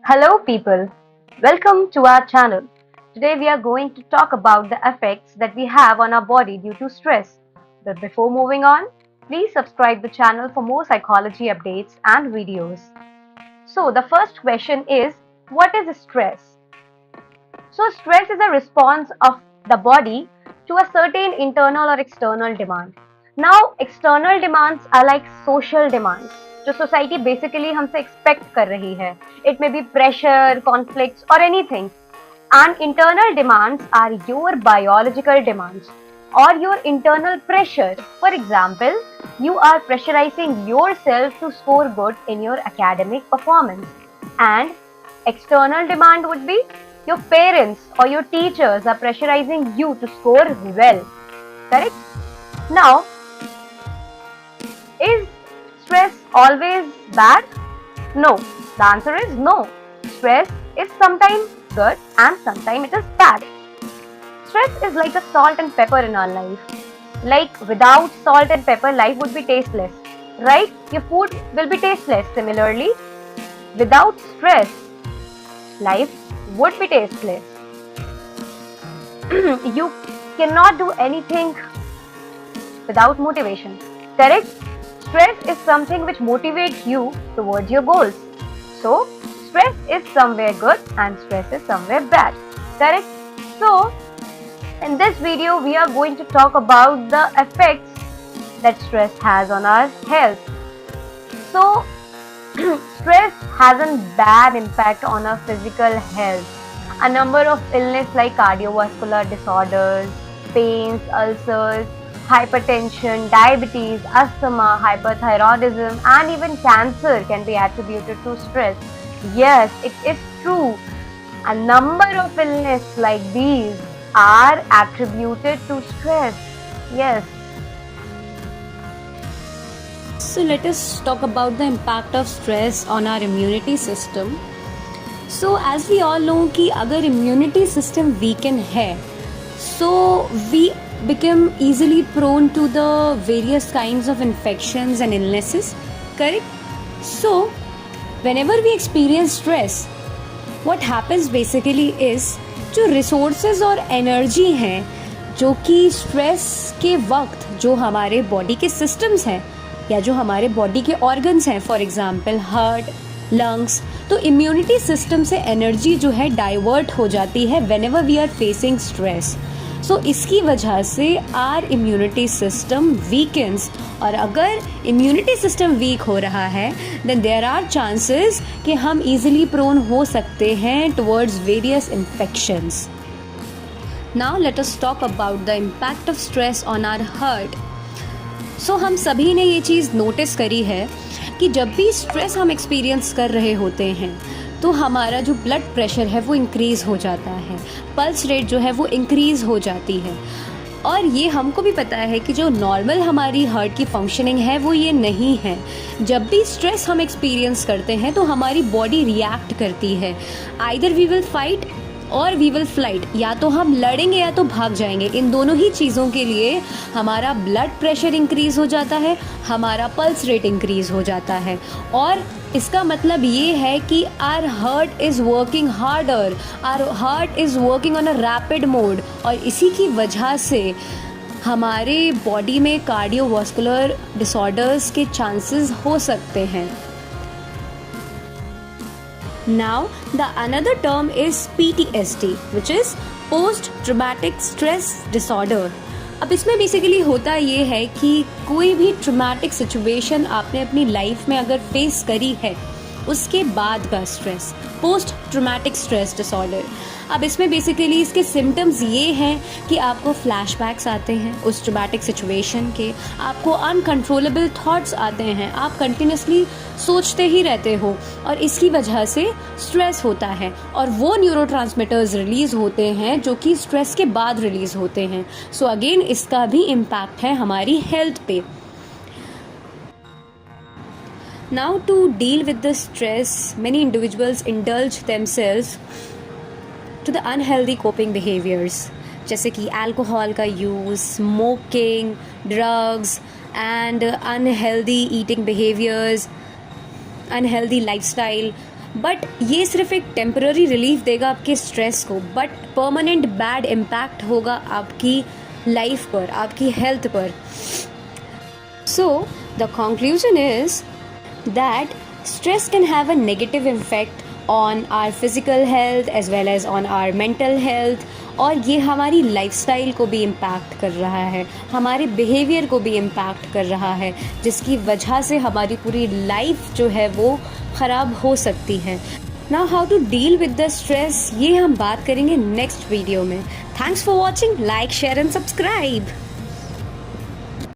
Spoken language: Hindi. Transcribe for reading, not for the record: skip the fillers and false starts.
Hello, people. Welcome to our channel. Today, we are going to talk about the effects that we have on our body due to stress. But before moving on, please subscribe the channel for more psychology updates and videos. So, the first question is, what is stress? So, stress is a response of the body to a certain internal or external demand. Now, external demands are like social demands, जो सोसाइटी बेसिकली हमसे एक्सपेक्ट कर रही है. It may be pressure, conflicts और anything. And internal demands are your biological demands or your internal pressure. For example, you are pressurizing yourself to score good in your academic performance. And external demand would be your parents or your teachers are pressurizing you to score well. Correct? Now, is stress always bad? No. The answer is no. Stress is sometimes good and sometimes it is bad. Stress is like a salt and pepper in our life. Like without salt and pepper, life would be tasteless. Right? Your food will be tasteless. Similarly, without stress, life would be tasteless. You cannot do anything without motivation. Correct? Stress is something which motivates you towards your goals. So, stress is somewhere good and stress is somewhere bad. Correct? So, in this video, we are going to talk about the effects that stress has on our health. So, stress has a bad impact on our physical health. A number of illness like cardiovascular disorders, pains, ulcers, hypertension, diabetes, asthma, hyperthyroidism, and even cancer can be attributed to stress. Yes, it is true. A number of illness like these are attributed to stress. Yes. So let us talk about the impact of stress on our immunity system. So as we all know कि अगर immunity system weaken है, so we become easily prone to the various kinds of infections and illnesses. Correct? So whenever we experience stress, what happens basically is जो resources और energy हैं जो कि stress के वक्त जो हमारे body के systems हैं या जो हमारे बॉडी के ऑर्गन्स हैं, फॉर एग्जाम्पल हार्ट, लंग्स, तो इम्यूनिटी सिस्टम से एनर्जी जो है डाइवर्ट हो जाती है whenever we are facing stress. So इसकी वजह से आर इम्यूनिटी सिस्टम वीकन्स, और अगर इम्यूनिटी सिस्टम वीक हो रहा है देन देयर आर चांसेस कि हम इजीली प्रोन हो सकते हैं towards various infections. Now let us talk about the impact of stress on our heart. So हम सभी ने ये चीज़ नोटिस करी है कि जब भी स्ट्रेस हम एक्सपीरियंस कर रहे होते हैं तो हमारा जो ब्लड प्रेशर है वो इंक्रीज़ हो जाता है, पल्स रेट जो है वो इंक्रीज़ हो जाती है. और ये हमको भी पता है कि जो नॉर्मल हमारी हार्ट की फंक्शनिंग है वो ये नहीं है. जब भी स्ट्रेस हम एक्सपीरियंस करते हैं तो हमारी बॉडी रिएक्ट करती है. आइदर वी विल फाइट और वी विल फ्लाइट, या तो हम लड़ेंगे या तो भाग जाएंगे. इन दोनों ही चीज़ों के लिए हमारा ब्लड प्रेशर इंक्रीज़ हो जाता है, हमारा पल्स रेट इंक्रीज़ हो जाता है. और इसका मतलब ये है कि our heart is working harder, our heart is working on a rapid mode, और इसी की वजह से हमारे बॉडी में कार्डियोवास्कुलर डिसऑर्डर्स के चांसेस हो सकते हैं. Now, the another term is PTSD, which is Post Traumatic Stress Disorder. अब इसमें बेसिकली होता ये है कि कोई भी ट्रॉमेटिक सिचुएशन आपने अपनी लाइफ में अगर फेस करी है उसके बाद का stress, post traumatic stress disorder. अब इसमें बेसिकली इसके सिम्टम्स ये हैं कि आपको फ्लैशबैक्स आते हैं उस ट्रॉमेटिक सिचुएशन के, आपको अनकंट्रोलेबल थॉट्स आते हैं, आप कंटिन्यूसली सोचते ही रहते हो, और इसकी वजह से स्ट्रेस होता है और वो न्यूरोट्रांसमीटर्स रिलीज़ होते हैं जो कि स्ट्रेस के बाद रिलीज़ होते हैं. सो अगेन इसका भी इम्पैक्ट है हमारी हेल्थ पे. Now, to deal with the stress, many individuals indulge themselves to the unhealthy coping behaviors, जैसे कि अल्कोहल का use, smoking, drugs and unhealthy eating behaviours, unhealthy lifestyle. But ये सिर्फ एक टेम्पररी रिलीफ देगा आपके स्ट्रेस को, बट परमानेंट बैड इम्पैक्ट होगा आपकी लाइफ पर, आपकी हेल्थ पर. So the conclusion is that stress can have a negative effect on our physical health as well as on our mental health, और ये हमारी लाइफस्टाइल को भी इम्पैक्ट कर रहा है, हमारे बिहेवियर को भी इम्पैक्ट कर रहा है, जिसकी वजह से हमारी पूरी लाइफ जो है वो ख़राब हो सकती है. Now how to deal with the stress, ये हम बात करेंगे नेक्स्ट वीडियो में. Thanks for watching. Like, share and subscribe.